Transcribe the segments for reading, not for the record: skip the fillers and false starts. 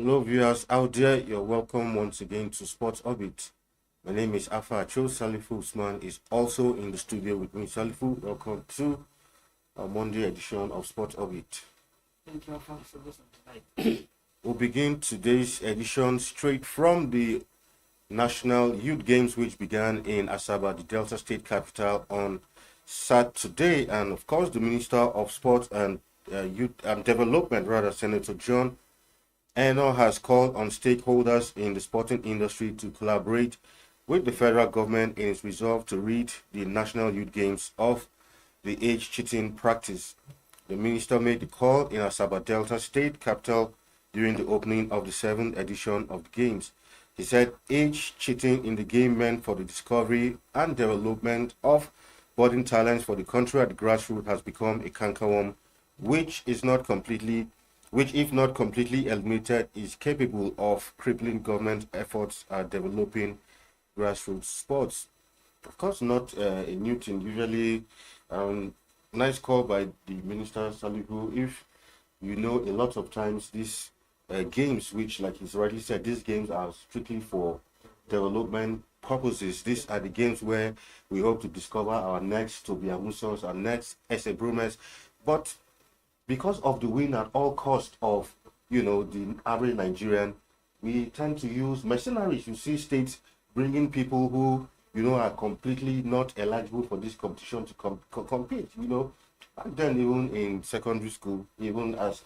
Hello, viewers out there. You're welcome once again to Sports Orbit. My name is Afa Acho. Salifu Usman is also in the studio with me. Salifu, welcome to our Monday edition of Sports Orbit. Thank you, Afa, for this tonight. We'll begin today's edition straight from the National Youth Games, which began in Asaba, the Delta State capital, on Saturday. And of course, the Minister of Sports and Youth Development, Senator John Enoh, has called on stakeholders in the sporting industry to collaborate with the federal government in its resolve to rid the National Youth Games of the age cheating practice. The minister made the call in Asaba Delta State capital during the opening of the 7th edition of the Games. He said age cheating in the game meant for the discovery and development of budding talents for the country at the grassroots has become a cankerworm, which, if not completely eliminated, is capable of crippling government efforts at developing grassroots sports. Of course, not a new thing. Usually, nice call by the Minister Salihu. If you know, a lot of times these games, which, like he's already said, these games are strictly for development purposes. These are the games where we hope to discover our next Tobias Musons, our next Ese Brumes. But because of the win at all cost of, the average Nigerian, we tend to use mercenaries. You see states bringing people who, are completely not eligible for this competition to compete, Back then, even in secondary school, even as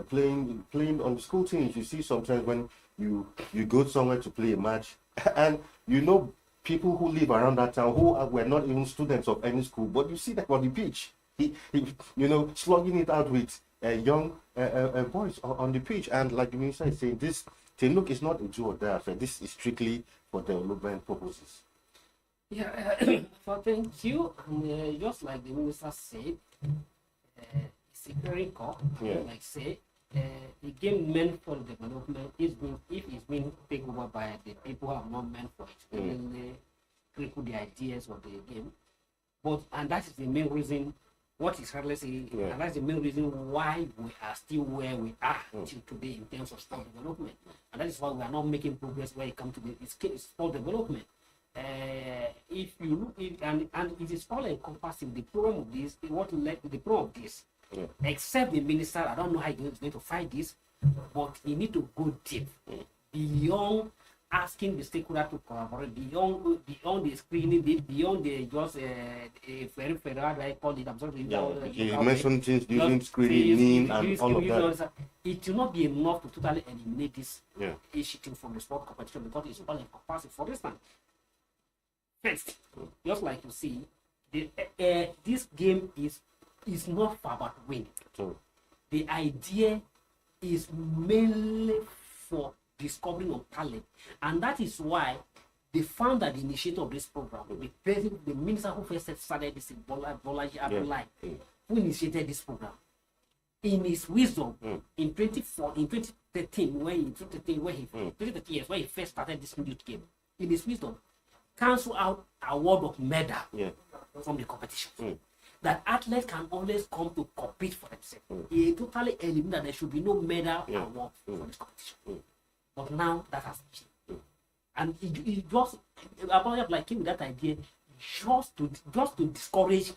playing on the school teams, you see sometimes when you go somewhere to play a match, and people who live around that town who were not even students of any school, but you see that on the pitch, he slugging it out with young boys on the pitch. And like the minister is saying, this thing, look, it's not a do or die affair. This is strictly for development purposes. Yeah, so thank you. And just like the minister said, it's a very call. Yeah. Like say, the game meant for development if it's been taken over by the people who are not meant for it, really cripple the ideas of the game. And that is the main reason. What is hardly saying, and that's the main reason why we are still where we are till today in terms of sport development. And that is why we are not making progress when it comes to the sport development. If you look, and it is all encompassing the problem of this, what led to the problem of this. Except the minister, I don't know how he's going to fight this, but he need to go deep beyond asking the stakeholder to collaborate, beyond the screening, beyond the just very federal, I call it. I'm sorry. You mentioned things using screening and all of that. It will not be enough to totally eliminate this issue from the sport competition because it's all encompassing. For instance, first, just like you see, this game is not for about winning. The idea is mainly for discovering of talent, and that is why the founder, the initiator of this program, the minister who first started this, Bolaji Abdullahi, who initiated this program, in his wisdom, in 2013, when he first started this youth game, in his wisdom, cancel out award of medal from the competition. That athletes can always come to compete for themselves. He totally eliminated that there should be no medal award for this competition. But now that has changed. And it just about like him with that idea just to discourage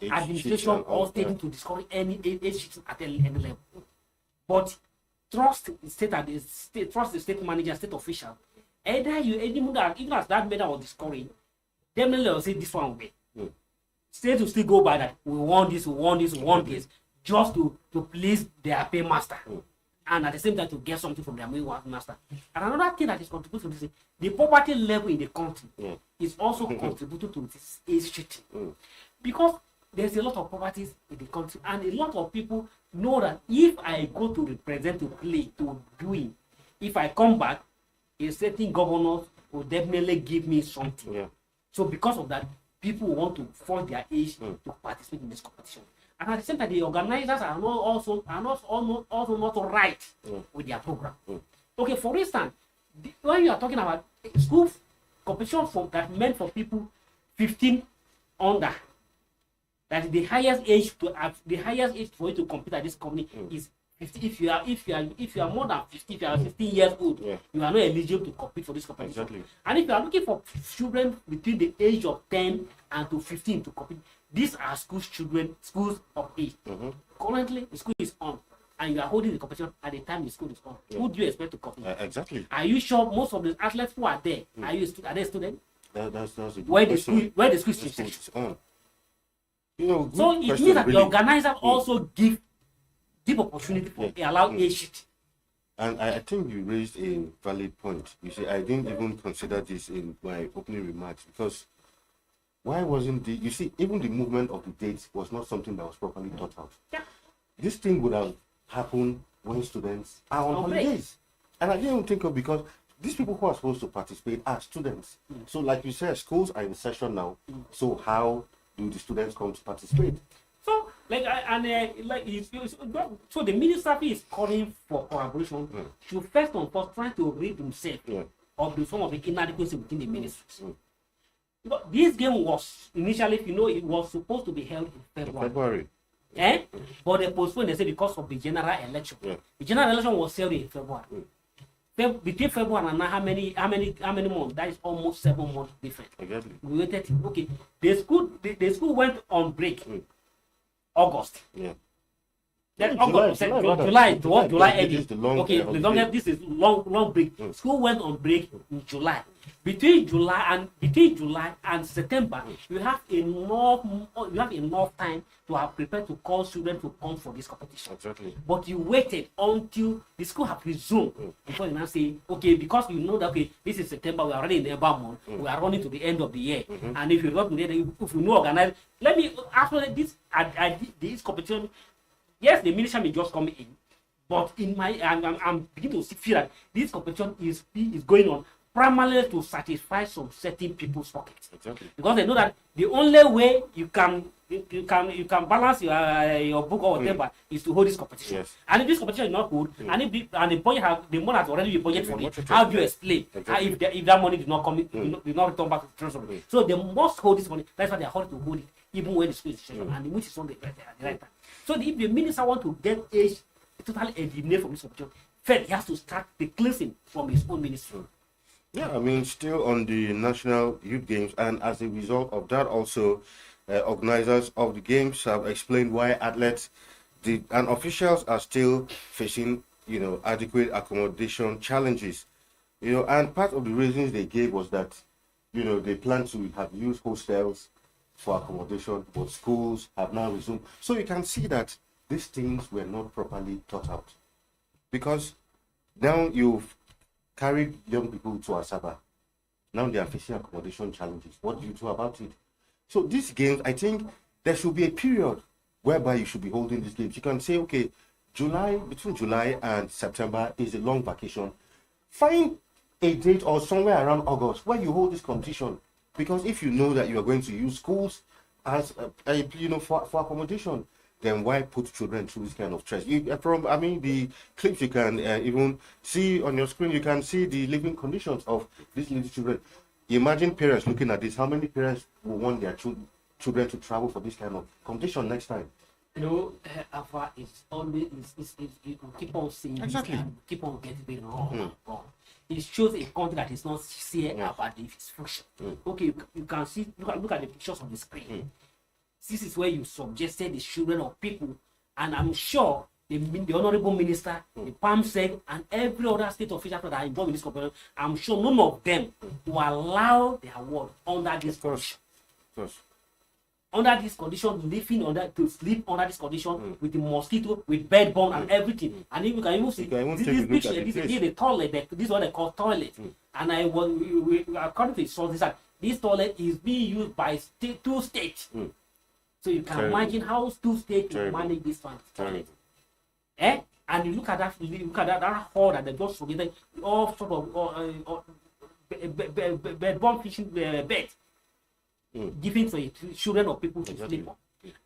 administration or state to discourage any age at any level. But trust the state manager, state official. Either even as that medal was discouraged, definitely will say this one way. State will still go by that. We want this, just to please their paymaster. And at the same time to get something from their main master. And another thing that is contributing to this, the poverty level in the country is also contributing to this age cheating. Because there's a lot of poverty in the country, and a lot of people know that if I go to represent, to play, to do it, if I come back, a certain governor will definitely give me something. So because of that, people want to force their age to participate in this competition. And at the same time, the organizers are also not right with their program. Okay, for instance, when you are talking about school competition that meant for people 15 under, that the highest age for you to compete at this company is 50, if you are more than 50, if you are 15 years old, you are not eligible to compete for this competition. Exactly. And if you are looking for children between the age of 10 and to 15 to compete, these are schools of age. Currently, the school is on, and you are holding the competition at the time the school is on. Who do you expect to compete? Exactly. Are you sure most of the athletes who are there are they students? That's a good where question. the school is on. You know, so it means that the organizer also give opportunity for allow age sheet. And I think you raised a valid point. You see, I didn't even consider this in my opening remarks, because why wasn't you see, even the movement of the dates was not something that was properly thought out. Yeah. This thing would have happened when students are on holidays. And I didn't even think of, because these people who are supposed to participate are students. So like you said, schools are in session now. So how do the students come to participate? So so the minister is calling for collaboration. Should first and foremost try to rid himself of some of the inadequacy within the ministries. Because this game was initially, it was supposed to be held in February. But they postponed, they said, because of the general election. The general election was held in February. Between February and now, how many months? That is almost 7 months different. Exactly. We waited. Okay, the school went on break. August. Then August, July. This is long break. School went on break in July. Between July and September, you have enough time to have prepared to call students to come for this competition. Exactly. But you waited until the school have resumed before you now say, okay, because you know that this is September, we are already in the month, we are running to the end of the year, and if you not to the end, if you know organize, let me after this competition. Yes, the minister may just come in, but I'm beginning to feel that this competition is going on primarily to satisfy some certain people's pockets. Exactly. Because they know that the only way you can balance your book or whatever is to hold this competition. Yes. And if this competition is not good, and if the money has already been budgeted for it, how do you explain if that money did not come did not return back to the treasury? So they must hold this money. That's why they are holding to hold it, even when the school is session, and which is on the right time. So if the minister want to get age totally eliminated from this competition, first he has to start the cleansing from his own ministry. Yeah, I mean, still on the National Youth Games, and as a result of that, also organizers of the games have explained why athletes and officials are still facing, adequate accommodation challenges. And part of the reasons they gave was that, they plan to have used hostels for accommodation, but schools have now resumed. So you can see that these things were not properly thought out, because now you've carried young people to Asaba. Now they are facing accommodation challenges. What do you do about it? So these games, I think there should be a period whereby you should be holding these games. You can say, okay, between July and September is a long vacation. Find a date or somewhere around August where you hold this competition. Because if you know that you are going to use schools as for accommodation, then why put children through this kind of stress? The clips you can even see on your screen, you can see the living conditions of these little children. Imagine parents looking at this. How many parents will want their children to travel for this kind of competition next time? Alpha is always it will keep on saying exactly. Keep on getting wrong. It shows a country that is not sincere about its function. Okay, you can see. Look at the pictures on the screen. This is where you suggested the children of people, and I'm sure the honorable minister, the PAMSEC, and every other state official that are involved in this competition, I'm sure none of them will allow their word under this condition. Under this condition, to sleep under this condition with the mosquito, with bed borne and everything. And if you can even see this picture, this is the toilet. This is what they call toilet. And according to the sources, this toilet is being used by 2 states. So you can imagine how 2 states will manage this toilet. And you look at that hall that they just forget all sort of bed-borne fishing bed. Given to children or people to sleep on.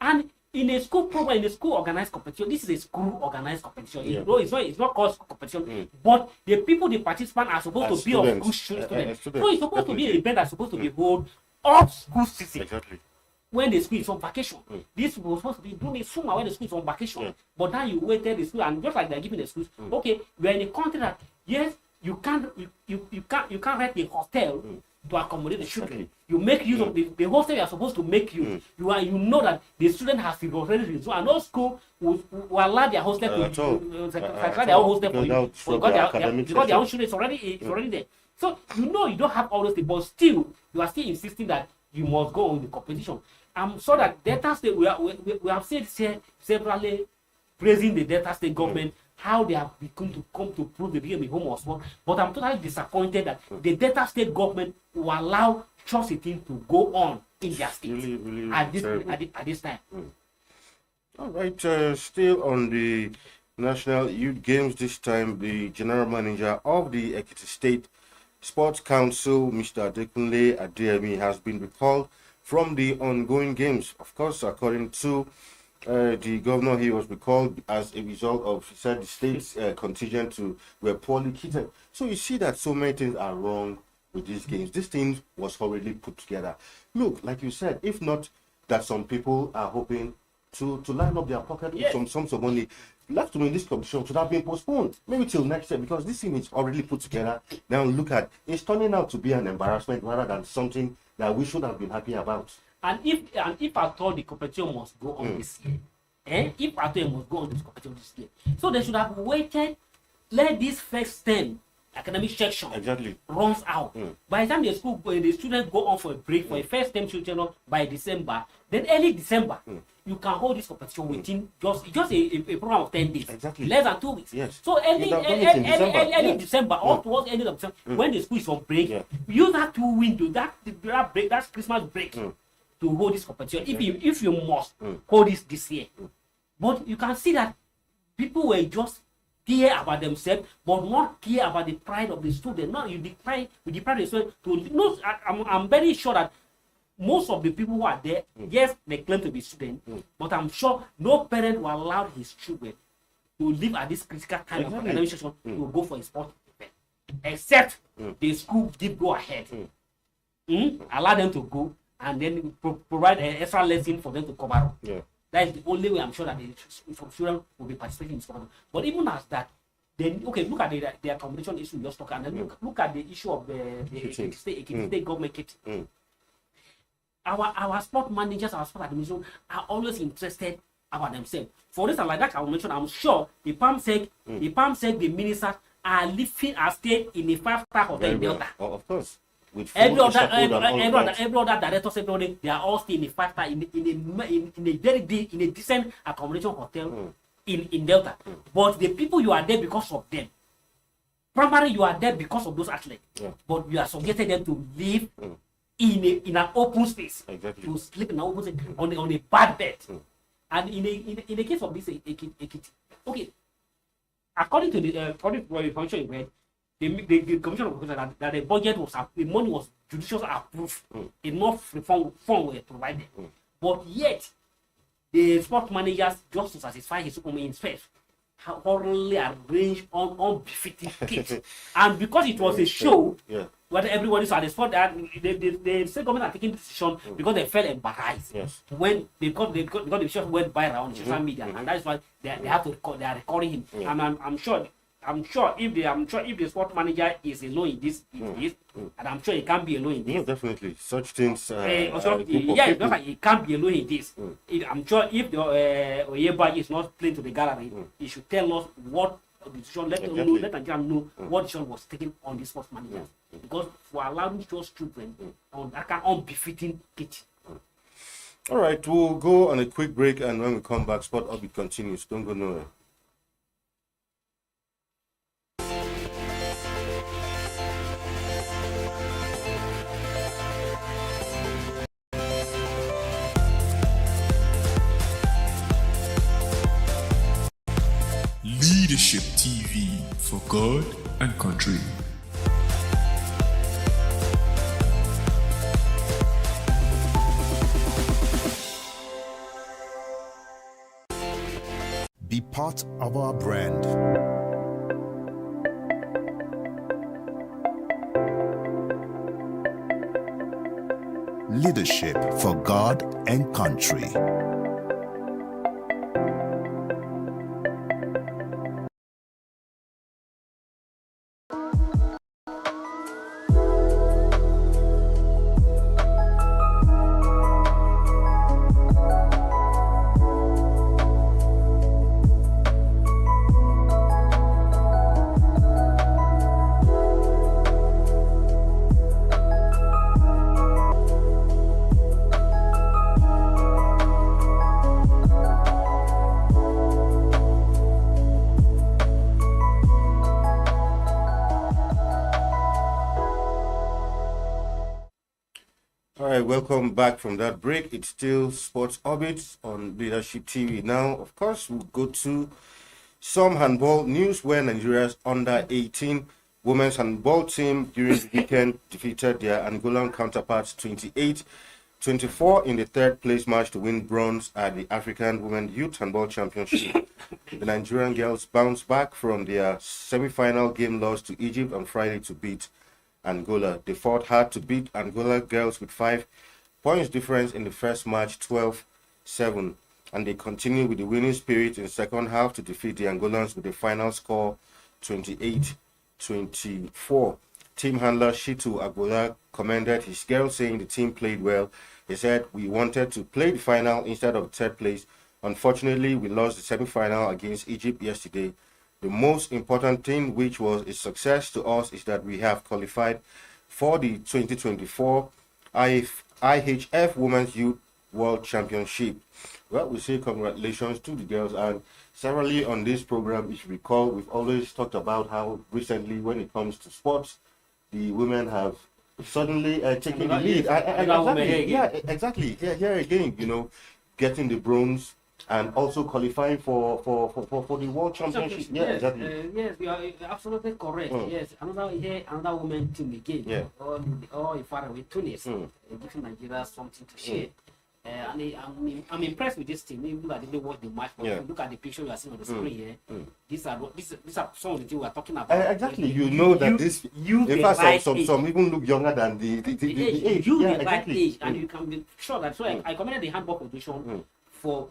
And in a school program, in a school organized competition, this is a school organized competition. It's not called school competition, but the people, the participants are supposed to be of good students. So it's supposed to be an event that's supposed to be held off school season. Exactly. when the school is on vacation. This was supposed to be doing it sooner when the school is on vacation. But now you waited the school, and just like they're giving the schools, okay, we are in a country that yes, you can't rent a hotel to accommodate the children. You make use of the hostel you are supposed to make use. You know that the student has to be already resumed, and no school will allow their hostel to sacrifice their own hostel for you because their own children is already there. So you know you don't have all those things, but still you are still insisting that you must go on the competition. I'm sure that Delta State we have said severally praising the Delta State government how they have become to prove they became a home of sport. But I'm totally disappointed that the Delta State government will allow such a thing to go on in their state really at this time. All right, still on the National Youth Games this time, the General Manager of the Ekiti State Sports Council, Mr. Adekunle Adeyemi, has been recalled from the ongoing games. Of course, according to the governor, he was recalled as a result of, he said, the state's contingent were poorly kitted. So you see that so many things are wrong with these games. This thing was already put together. Look, like you said, if not that some people are hoping to line up their pocket with some sums of money, left to me, this competition should have been postponed, maybe till next year, because this thing is already put together. Now look at it's turning out to be an embarrassment rather than something that we should have been happy about. And if I thought the competition must go on this year, if I thought it must go on this competition this year, so they should have waited, let this first term academic section runs out. By the time the students go on for a break for a first term children by December, then early December, you can hold this competition within just a program of 10 days, less than 2 weeks. Yes. So early December, or towards the end of December, when the school is on break, use that 2 window, that break, that Christmas break, to hold this competition. If you must hold this year, but you can see that people were just care about themselves, but not care about the pride of the student. Now you deprive the student to. I'm very sure that most of the people who are there, yes, they claim to be students, but I'm sure no parent will allow his children to live at this critical time of academic session to go for a sport event, except the school did go ahead, allow them to go, and then provide an extra lesson for them to cover up. That is the only way I'm sure that some children will be participating in sport. But even as that, then look at the accommodation issue you just talked, and then look at the issue of the state government kitting. Our sport managers, our sport administration are always interested about themselves. For instance, like that I mentioned, I'm sure the PAMSEC, the ministers are living a stay in a 5-star hotel in Delta. Of course. Every other directors, everybody, they are all staying in a 5-star in a decent accommodation hotel in Delta. But the people, you are there because of them. Primarily, you are there because of those athletes. But you are subjected them to live in an open space, to sleep in an open space on a bad bed. And in the case of this okay, according to the function you read, the commission of that the budget was the money was judiciously approved, enough reform were provided, but yet the sport managers, just to satisfy his own interest, thoroughly arranged on unbefitting kit. And because it was a show where everybody saw the sport, that the state government are taking decision because they felt embarrassed when because the show went viral on social media, and that's why they have to they are recording him. And I'm sure if the sport manager is alone in this, and I'm sure he can't be alone in this. No, definitely. Such things. He can't be alone in this. I'm sure if the Oyeba is not playing to the gallery, he should tell us what decision. Let Nigeria know what decision was taken on the sports manager, because for allowing those children on that kind of unbefitting kit. All right, we'll go on a quick break, and when we come back, Sport Orbit continues. Don't go nowhere. Leadership TV for God and country. Be part of our brand. leadership for God and country. All right, welcome back from that break. It's still Sports Orbit on Leadership TV. Now, of course, we'll go to some handball news where Nigeria's under-18 women's handball team during the weekend defeated their Angolan counterparts 28-24 in the third-place match to win bronze at the African Women Youth Handball Championship. The Nigerian girls bounced back from their semi-final game loss to Egypt on Friday to beat Angola. They fought hard to beat Angola girls with 5 points difference in the first match, 12-7, and they continued with the winning spirit in the second half to defeat the Angolans with the final score 28-24. Team handler Shitu Agbola commended his girls, saying the team played well. He said, "We wanted to play the final instead of third place. Unfortunately, we lost the semi-final against Egypt yesterday. The most important thing, which was a success to us, is that we have qualified for the 2024 IHF Women's Youth World Championship." Well, we say congratulations to the girls. And severally on this program, if you recall, we've always talked about how recently, when it comes to sports, the women have suddenly taken the lead. Exactly. Here again, getting the bronze and also qualifying for the World Championship. Exactly. Yes, you are absolutely correct. Yes, another women team again. Yeah. All far away Tunis, giving Nigeria something to share. And I'm impressed with this team. Even though I didn't watch the match, but if you look at the picture you are seeing on the screen here, these are some of the things we are talking about. Exactly. In fact, some even look younger than the age. Age, and you can be sure that. So I commended the handball federation for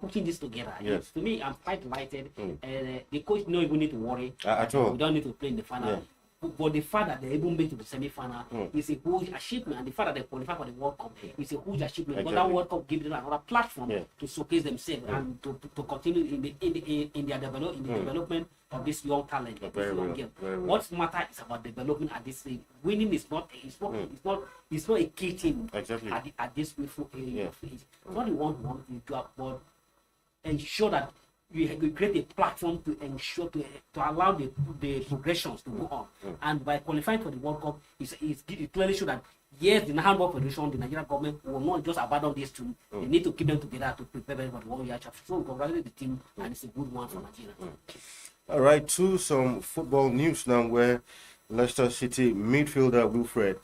putting this together. Yes. To me, I'm quite delighted. The coach don't even need to worry at all. We don't need to play in the final. Yeah. But the fact that they even made to the semi-final is a huge achievement, and the fact that they qualify for the World Cup is a huge achievement. Because that World Cup gives them another platform to showcase themselves and to continue in their development of this young talent, this young girl. What matters is about development at this stage. Winning is not a key thing at this beautiful age. What you want to do, but ensure that we create a platform to ensure to allow the progressions to go on. And by qualifying for the World Cup, it clearly shows that yes, the Handball Federation, the Nigerian government will not just abandon these two. They need to keep them together to prepare for the World Championship. So congratulate the team, and it's a good one for Nigeria. All right, to some football news now, where Leicester City midfielder Wilfred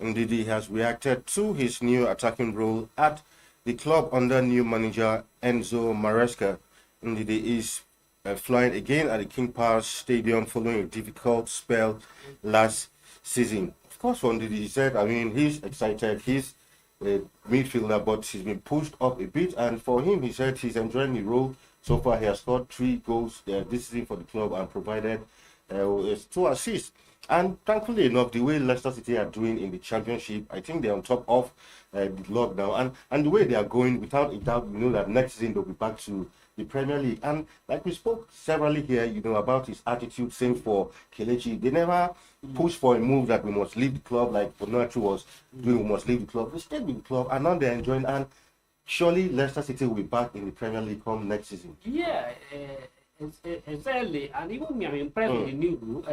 Ndidi has reacted to his new attacking role at the club under new manager Enzo Maresca. Ndidi is flying again at the King Power Stadium following a difficult spell last season. Of course, for Ndidi, he said, he's excited. He's a midfielder, but he's been pushed up a bit. And for him, he said he's enjoying the role. So far, he has scored 3 goals this season for the club and provided 2 assists. And thankfully enough, the way Leicester City are doing in the Championship, I think they're on top of the lockdown. And the way they are going, without a doubt, that next season they'll be back to the Premier League. And like we spoke severally here, about his attitude, same for Kelechi. They never push for a move that we must leave the club, like Onachu was doing, we must leave the club. They stayed with the club, and now they're enjoying. And surely Leicester City will be back in the Premier League come next season. Yeah, exactly. And even me, I'm impressed with the new group.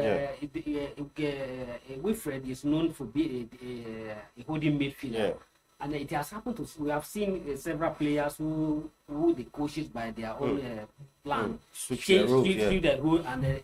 Wilfred is known for being a holding midfielder. Yeah. And it has happened we have seen several players who the coaches by their own plan change the rule, and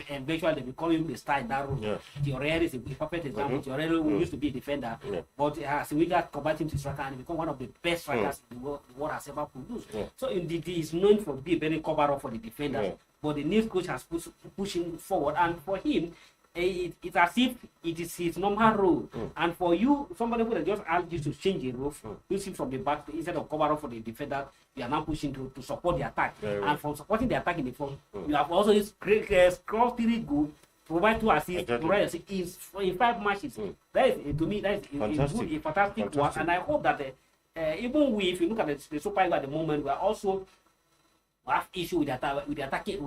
eventually they become the star in that role. Yeah. Thiorere is a perfect example. Thiorere who used to be a defender, but as we got convert him to striker and become one of the best strikers the world has ever produced. Yeah. So indeed, he is known for being very cover up for the defenders, but the new coach has pushed him forward, and for him, it's as if it is his normal role. And for you, somebody who has just asked you to change the role, pushing from the back instead of cover up for the defender, you are now pushing to support the attack. And from supporting the attack in the front, you have also score 3 goals, provide 2 assists, provide assists in 5 matches. That is, to me, that is a fantastic one. And I hope that even if you look at the Super Eagles at the moment, we are also have issue with the attacking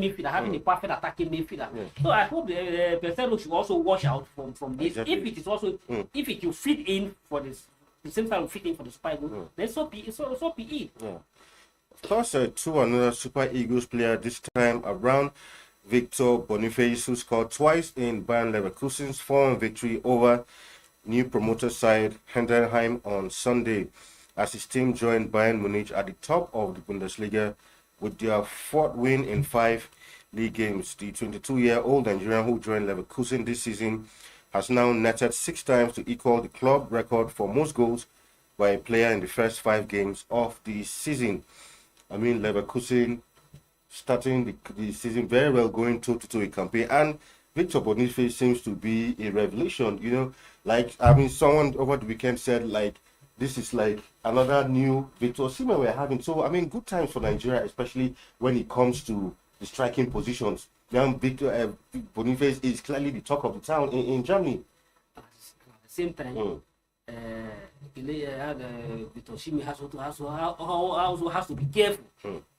midfielder, having a perfect attacking midfielder. So I hope the Pesero should also watch out from this. If it is also if it will fit in for this, the same time fit in for the Super Eagles, then so be it. Of course, to another Super Eagles player this time around, Victor Boniface, who scored twice in Bayern Leverkusen's 4-1 victory over new promoter side Heidenheim on Sunday, as his team joined Bayern Munich at the top of the Bundesliga with their 4th win in 5 league games. The 22-year-old Nigerian who joined Leverkusen this season has now netted 6 times to equal the club record for most goals by a player in the first 5 games of the season. I mean, Leverkusen starting the season very well, going toe-to-toe a campaign, and Victor Boniface seems to be a revelation. You know, like, I mean, someone over the weekend said, like, this is like another new Victor Osimhen we're having. So, I mean, good times for Nigeria, especially when it comes to the striking positions. Young Victor Boniface is clearly the talk of the town in Germany. At the same time, Victor Osimhen also has to be careful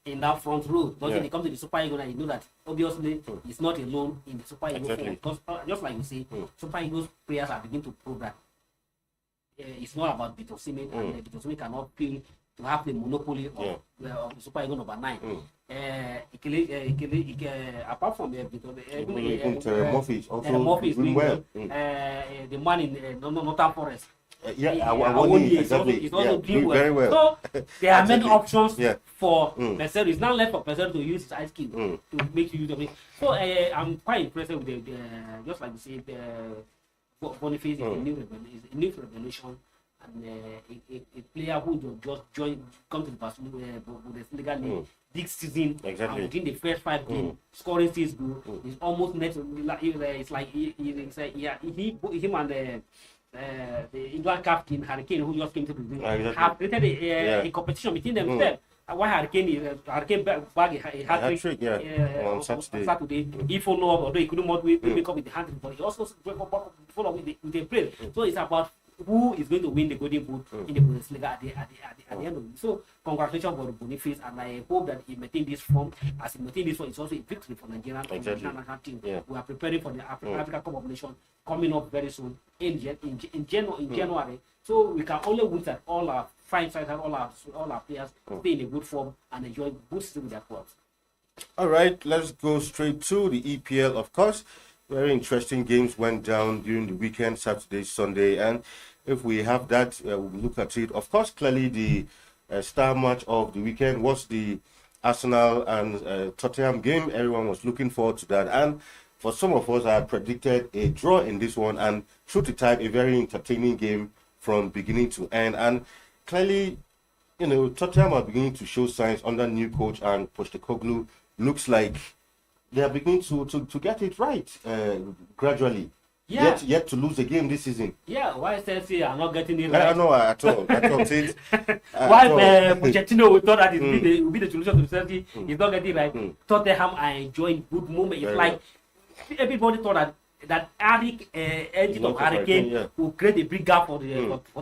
in that front row. Because when it comes to the Super Eagles, you know that obviously he's not alone in the Super Eagles. Because just like you say, Super Eagles players are beginning to prove that it's not about Victor Osimhen, and Victor Osimhen cannot feel to have the monopoly of the Super Eagles number 9. Apart from Murphy is also doing well. The man in Northern Forest. Exactly. He's also doing very well. So there are many options for Pesero. It's not left for Pesero to use his ice skill to make use of it. So I'm quite impressed with the just like you said, Boniface is a new revelation, and a player who just come to the Bundesliga league this season, and within the first 5 games, scoring 6 goals. He's almost net. It's like him and the England captain Hurricane, who just came to the league, have created a competition between themselves. Why Hurricane bag a hat-trick on Saturday. He followed up, although he couldn't make up with the hat-trick, but he also followed up with the play. So it's about who is going to win the Golden Boot in the Bundesliga at the end of it. So congratulations for Boniface, and I hope that he maintains this form. As he maintains this form, it's also a victory for Nigeria national team. We are preparing for the Africa Cup of Nations coming up very soon in January. So we can only wish that all our fine sides and all our players stay in a good form and enjoy good season with their clubs. All right, let's go straight to the EPL. Of course, very interesting games went down during the weekend, Saturday, Sunday, and if we have that, we'll look at it. Of course, clearly the star match of the weekend was the Arsenal and Tottenham game. Everyone was looking forward to that, and for some of us, I predicted a draw in this one, and true to type, a very entertaining game from beginning to end. And clearly, you know, Tottenham are beginning to show signs under new coach, and Postecoglou looks like they are beginning to get it right gradually. Yet to lose a game this season. Yeah, why Chelsea are not getting it right? I don't know at all. Why Pochettino thought that it will be the solution to Chelsea is not getting it right. Tottenham are enjoying good moment. It's like everybody thought that Eric engine of Hurricane will create a big gap for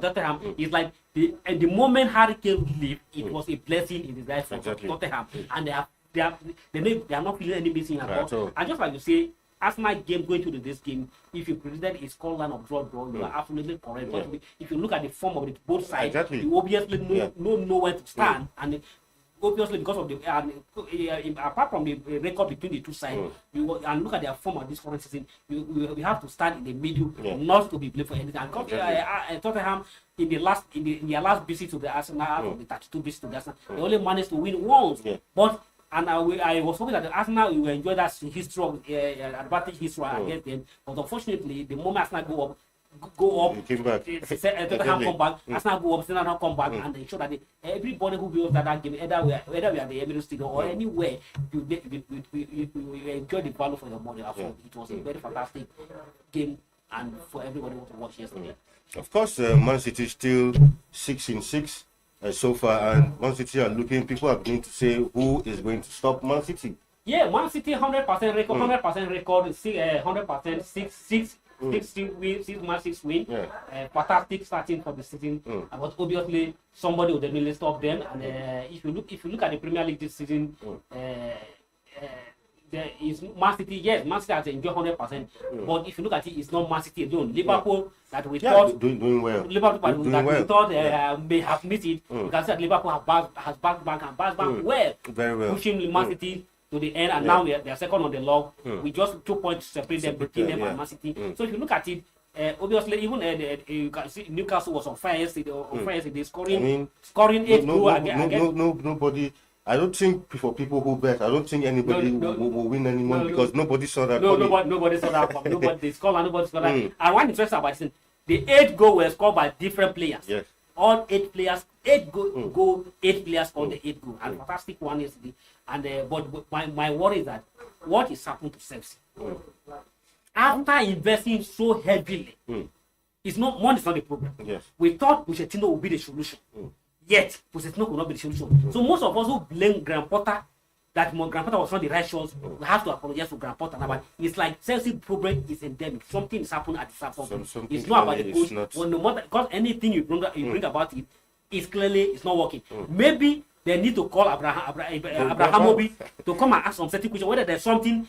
Tottenham. It's like the moment Hurricane leave, it was a blessing in disguise for Tottenham, and they are not feeling any missing at all. And just like you say, Arsenal game going to this game, if you predicted a scoreline of draw, you are absolutely correct. But if you look at the form of both sides, you obviously know where to stand. And obviously, because of the apart from the record between the two sides, and look at their form of this current season, we have to stand in the middle, not to be blamed for anything. And Tottenham in their last visit to the Arsenal, out of the 32 visits to the Arsenal, they only managed to win once. But I was hoping that the Arsenal will enjoy that history of advantage history against them. But unfortunately, the moment Arsenal go up, go up. He came back. Tottenham come back. Arsenal go up. Arsenal come back, and ensure that everybody who builds that game, whether we are at the Emirates Stadium or anywhere, you enjoy the value for your money. It was a very fantastic game, and for everybody to watch yesterday. Of course, Man City still 6-6 so far, and Man City are looking. People are beginning to say who is going to stop Man City. Yeah, Man City 100% record, 100% record, 100% 6 matches win. Yeah. Fantastic starting for the season. But obviously somebody will definitely stop them. And if you look at the Premier League this season, there is Man City. Yes, Man City has enjoyed 100%. But if you look at it, it's not Man City alone. Liverpool that we thought doing well. Liverpool we thought may have missed it. You can see that Liverpool has backed back well, very well, pushing Man City to the end, and now they are second on the log. We just 2 points separate them between them and Man City. So if you look at it, obviously even you can see Newcastle was on fire yesterday. They're scoring 8 goals again. Nobody. I don't think for people who bet, I don't think anybody will win anymore because nobody saw that. Nobody saw that. Nobody scored and nobody saw that. And one interesting about it, the 8 goals were scored by different players. Yes. All 8 players, 8 players scored the 8 goals. And fantastic one yesterday. And but my worry is that what is happening to Chelsea after investing so heavily, it's not money is not the problem. Yes. We thought Pochettino would be the solution. Yet Pochettino could not be the solution. So most of us who blame Graham Potter that Graham Potter was not the right choice, we have to apologize to Graham Potter now. But it's like Chelsea problem is endemic. Something is happening at the Trafford. It's not about the coach. Well, no matter, because anything you bring about it, it's clearly it's not working. Maybe they need to call Abrahamovic to come and ask some certain question whether there's something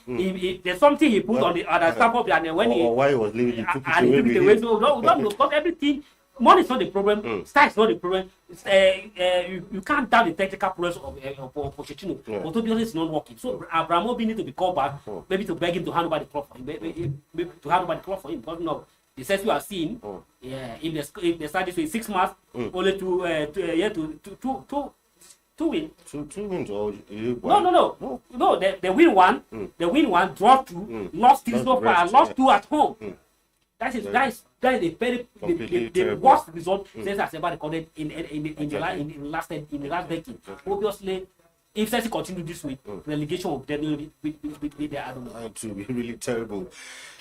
there's something he put on the other Trafford and when why he was leaving, he took it away. No, because everything. Money is not the problem. Style is not the problem. You can't doubt the technical progress of Pochettino. But to be honest, it's not working. So Abramovich needs to be called back, maybe to beg him to hand over the club for him. Maybe to hand over the club for him. Because no, the sense we are seeing, if they start this way, 6 months, only two wins. Two wins or no. They win one. They win one, draw 2, lost 3 so far, lost 2 at home. That is a very the worst result since Asaba recorded in the last decade. Obviously, if Chelsea continue this week, relegation will definitely be there. I don't know. It will be really terrible.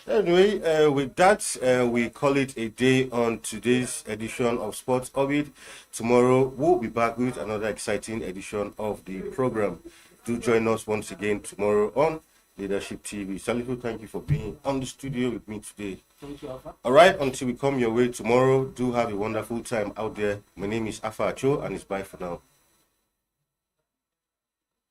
Anyway, with that, we call it a day on today's edition of Sports Orbit. Tomorrow, we'll be back with another exciting edition of the program. Do join us once again tomorrow on Leadership TV. Salifu, thank you for being on the studio with me today. Thank you, Alpha. All right, until we come your way tomorrow, do have a wonderful time out there. My name is Afa Acho, and it's bye for now.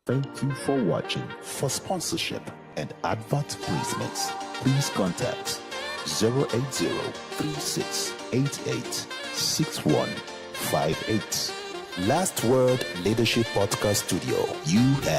Thank you for watching. For sponsorship and advert placements, please contact 080-3688-6158. Last Word Leadership Podcast Studio. You have